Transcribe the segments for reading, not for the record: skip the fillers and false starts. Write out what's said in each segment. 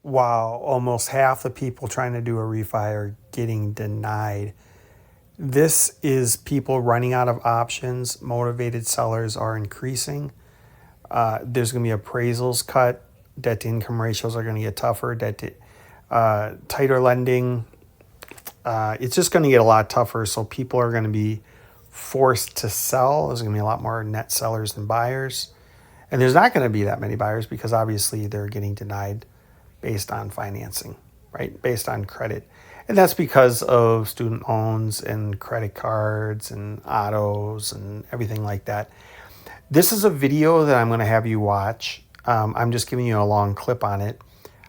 while almost half the people trying to do a refi are getting denied. This is people running out of options. Motivated sellers are increasing. There's going to be appraisals cut. Debt to income ratios are going to get tougher. Tighter lending. It's just going to get a lot tougher. So people are going to be forced to sell. There's going to be a lot more net sellers than buyers. And there's not going to be that many buyers because obviously they're getting denied based on financing, right? Based on credit. And that's because of student loans and credit cards and autos and everything like that. This is a video that I'm going to have you watch. I'm just giving you a long clip on it.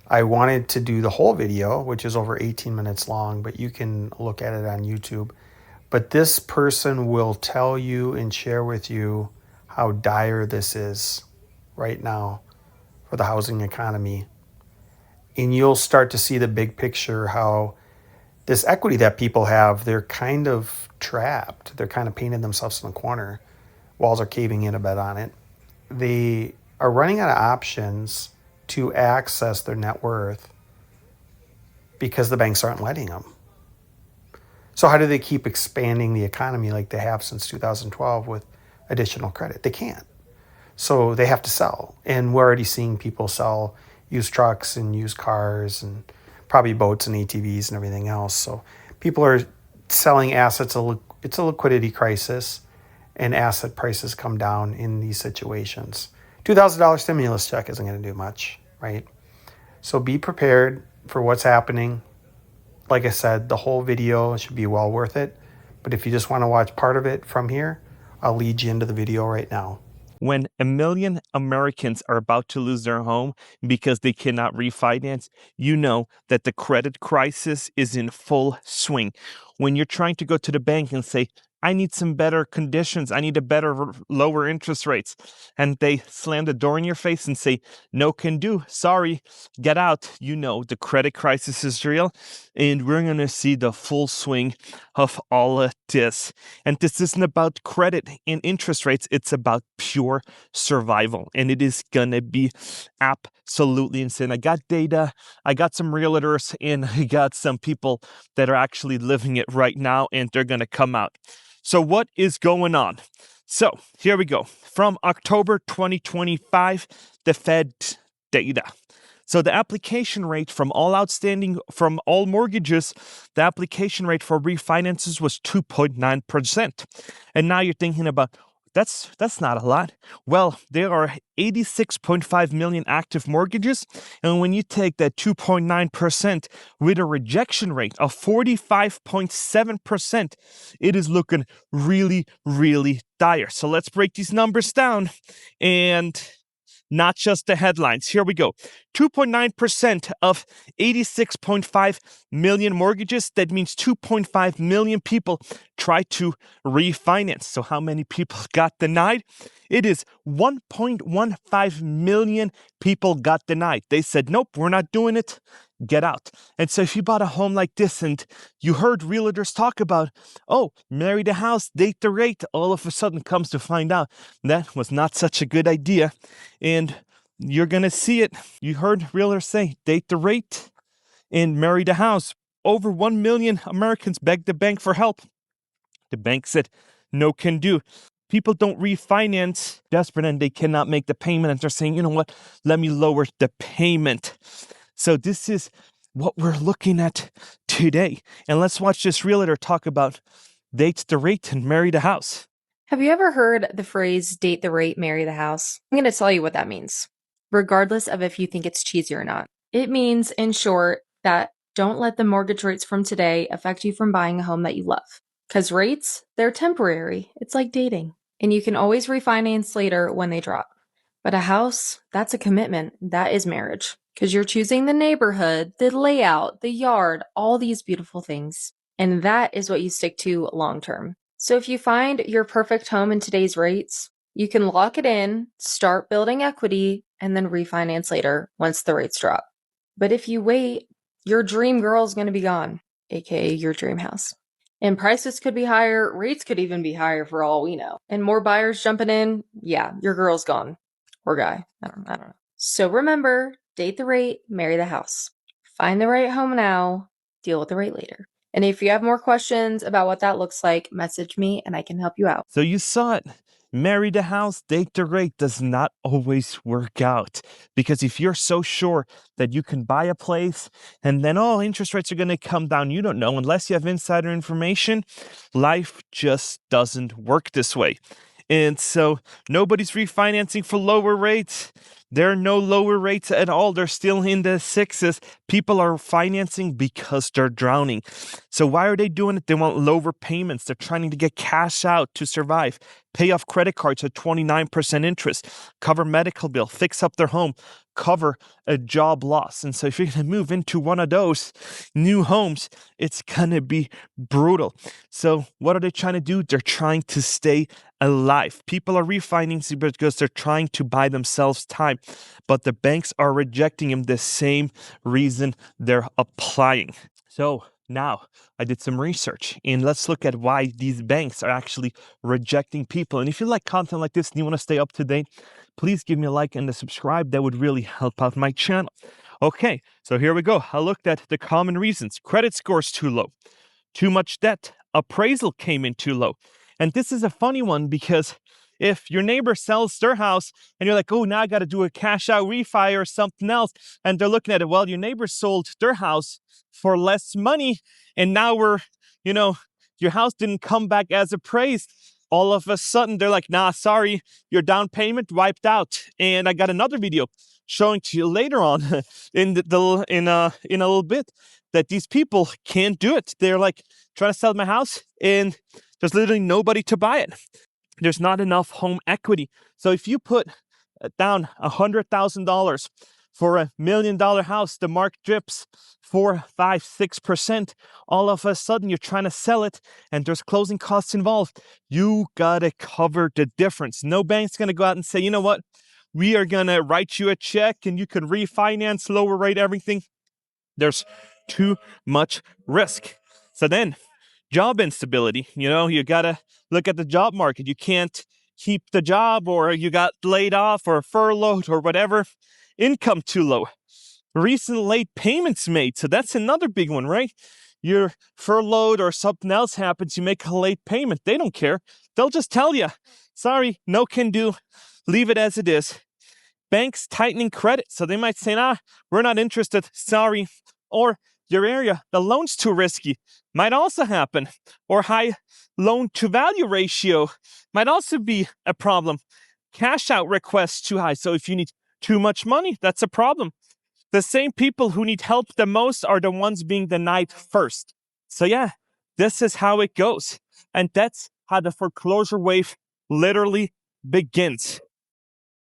I wanted to do the whole video, which is over 18 minutes long, but you can look at it on YouTube. But this person will tell you and share with you how dire this is right now for the housing economy. And you'll start to see the big picture, how this equity that people have, they're kind of trapped. They're kind of painted themselves in the corner. Walls are caving in a bit on it. They are running out of options to access their net worth because the banks aren't letting them. So how do they keep expanding the economy like they have since 2012 with additional credit? They can't. So they have to sell. And we're already seeing people sell used trucks and used cars and probably boats and ATVs and everything else. So people are selling assets. It's a liquidity crisis, and asset prices come down in these situations. $2,000 stimulus check isn't going to do much, right? So be prepared for what's happening. Like I said, the whole video should be well worth it. But if you just want to watch part of it from here, I'll lead you into the video right now. When 1 million Americans are about to lose their home because they cannot refinance, you know that the credit crisis is in full swing. When you're trying to go to the bank and say, I need some better conditions, I need a better, lower interest rates, and they slam the door in your face and say, no can do, sorry, get out, you know the credit crisis is real, and we're going to see the full swing of all of this. And this isn't about credit and interest rates, it's about pure survival. And it is going to be absolutely insane. I got data, I got some realtors, and I got some people that are actually living it right now, and they're going to come out. So what is going on? So here we go. From October 2025, the Fed data. So the application rate from all mortgages, the application rate for refinances was 2.9%. And now you're thinking about, that's not a lot. Well, there are 86.5 million active mortgages, and when you take that 2.9% with a rejection rate of 45.7%, it is looking really, really dire. So let's break these numbers down and not just the headlines. Here we go. 2.9% of 86.5 million mortgages. That means 2.5 million people try to refinance. So how many people got denied? It is 1.15 million people got denied. They said, nope, we're not doing it. Get out. And so if you bought a home like this and you heard realtors talk about, oh, marry the house, date the rate, all of a sudden comes to find out that was not such a good idea. And you're going to see it. You heard realtors say, date the rate and marry the house. Over 1 million Americans begged the bank for help. The bank said, no can do. People don't refinance desperate and they cannot make the payment. And they're saying, you know what, let me lower the payment. So this is what we're looking at today. And let's watch this realtor talk about date the rate and marry the house. Have you ever heard the phrase date the rate, marry the house? I'm going to tell you what that means, regardless of if you think it's cheesy or not. It means, in short, that don't let the mortgage rates from today affect you from buying a home that you love. Because rates, they're temporary. It's like dating. And you can always refinance later when they drop. But a house, that's a commitment. That is marriage. Because you're choosing the neighborhood, the layout, the yard, all these beautiful things. And that is what you stick to long term. So if you find your perfect home in today's rates, you can lock it in, start building equity, and then refinance later once the rates drop. But if you wait, your dream girl is going to be gone, aka your dream house. And prices could be higher, rates could even be higher for all we know. And more buyers jumping in, yeah, your girl's gone. Or guy. I don't know. So remember, date the rate, marry the house. Find the right home now, deal with the rate later. And if you have more questions about what that looks like, message me and I can help you out. So you saw it. Marry the house, date the rate does not always work out. Because if you're so sure that you can buy a place and then, oh, interest rates are going to come down, you don't know. Unless you have insider information, life just doesn't work this way. And so nobody's refinancing for lower rates. There are no lower rates at all. They're still in the sixes. People are financing because they're drowning. So why are they doing it? They want lower payments. They're trying to get cash out to survive, pay off credit cards at 29% interest, cover medical bill, fix up their home, cover a job loss. And so if you're going to move into one of those new homes, it's going to be brutal. So what are they trying to do? They're trying to stay alive. People are refinancing because they're trying to buy themselves time, but the banks are rejecting them the same reason they're applying. So now I did some research and let's look at why these banks are actually rejecting people. And if you like content like this and you want to stay up to date, please give me a like and a subscribe. That would really help out my channel. Okay, so here we go. I looked at the common reasons. Credit scores too low, too much debt, appraisal came in too low. And this is a funny one because if your neighbor sells their house and you're like, oh, now I got to do a cash out refi or something else, and they're looking at it, well, your neighbor sold their house for less money and now your house didn't come back as appraised. All of a sudden they're like, nah, sorry, your down payment wiped out. And I got another video showing to you later on in a little bit that these people can't do it. They're like trying to sell my house and there's literally nobody to buy it. There's not enough home equity. So if you put down $100,000 for $1 million house, the market drips 4, 5, 6%. All of a sudden, you're trying to sell it and there's closing costs involved. You got to cover the difference. No bank's going to go out and say, you know what? We are going to write you a check and you can refinance, lower rate, everything. There's too much risk. So then, job instability, you got to look at the job market. You can't keep the job or you got laid off or furloughed or whatever. Income too low. Recent late payments made. So that's another big one, right? You're furloughed or something else happens, you make a late payment. They don't care. They'll just tell you, sorry, no can do. Leave it as it is. Banks tightening credit. So they might say, nah, we're not interested. Sorry. Or your area, the loan's too risky. Might also happen. Or high loan to value ratio might also be a problem. Cash out requests too high. So if you need too much money, that's a problem. The same people who need help the most are the ones being denied first. So yeah, this is how it goes. And that's how the foreclosure wave literally begins.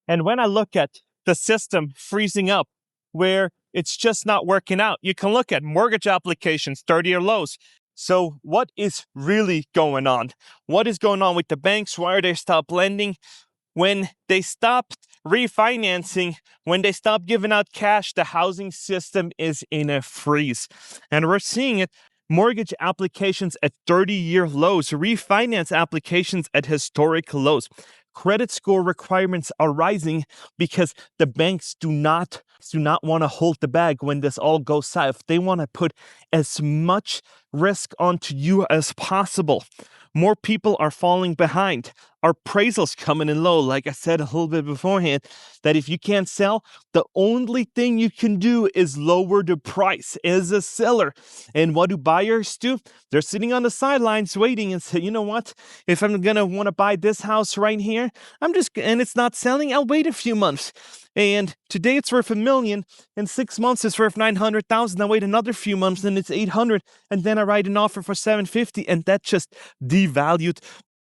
And when I look at the system freezing up, where it's just not working out, you can look at mortgage applications, 30-year lows. So what is really going on? What is going on with the banks? Why are they stopped lending? When they stopped refinancing, when they stopped giving out cash, the housing system is in a freeze. And we're seeing it. Mortgage applications at 30-year lows, refinance applications at historic lows. Credit score requirements are rising because the banks do not want to hold the bag when this all goes south. They want to put as much risk onto you as possible. More people are falling behind. Our appraisals coming in low, like I said a little bit beforehand, that if you can't sell, the only thing you can do is lower the price as a seller. And what do buyers do? They're sitting on the sidelines waiting and say, you know what? If I'm going to want to buy this house right here, and it's not selling, I'll wait a few months. And today it's worth $1 million. In 6 months it's worth $900,000. I wait another few months and it's $800,000. And then I write an offer for $750,000, and that just devalued